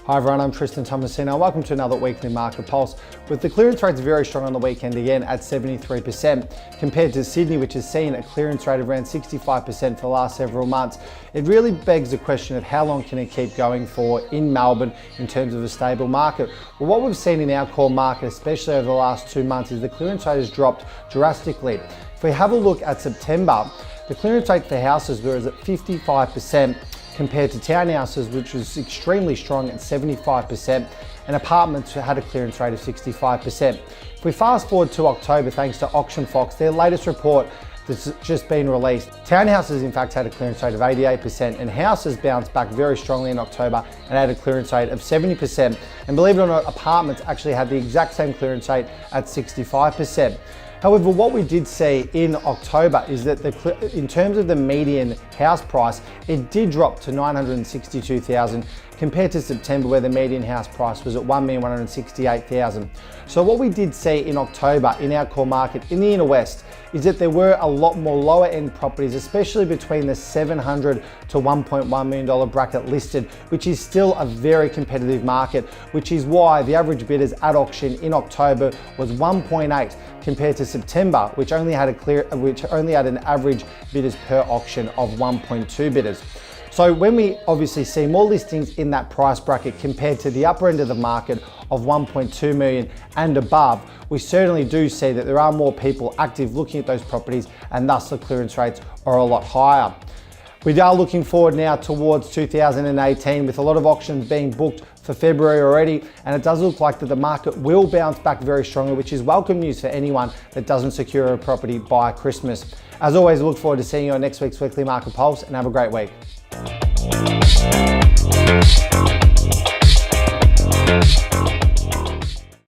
Hi everyone, I'm Tristan Tomasino. Welcome to another weekly market pulse. With the clearance rates very strong on the weekend again at 73%, compared to Sydney, which has seen a clearance rate of around 65% for the last several months. It really begs the question of how long can it keep going for in Melbourne in terms of a stable market. Well, what we've seen in our core market, especially over the last 2 months, is the clearance rate has dropped drastically. If we have a look at September, the clearance rate for houses was at 55%, compared to townhouses, which was extremely strong at 75%, and apartments had a clearance rate of 65%. If we fast forward to October, thanks to Auction Fox, their latest report that's just been released, townhouses in fact had a clearance rate of 88%, and houses bounced back very strongly in October and had a clearance rate of 70%. And believe it or not, apartments actually had the exact same clearance rate at 65%. However, what we did see in October is that in terms of the median house price, it did drop to $962,000 compared to September, where the median house price was at $1,168,000. So what we did see in October in our core market in the inner west is that there were a lot more lower end properties, especially between the $700,000 to $1.1 million bracket listed, which is still a very competitive market, which is why the average bidders at auction in October was 1.8 compared to September, which only had an average bidders per auction of 1.2 bidders. So when we obviously see more listings in that price bracket compared to the upper end of the market of 1.2 million and above, we certainly do see that there are more people active looking at those properties, and thus the clearance rates are a lot higher. We are looking forward now towards 2018 with a lot of auctions being booked for February already, and it does look like that the market will bounce back very strongly, which is welcome news for anyone that doesn't secure a property by Christmas. As always, I look forward to seeing you on next week's Weekly Market Pulse, and have a great week.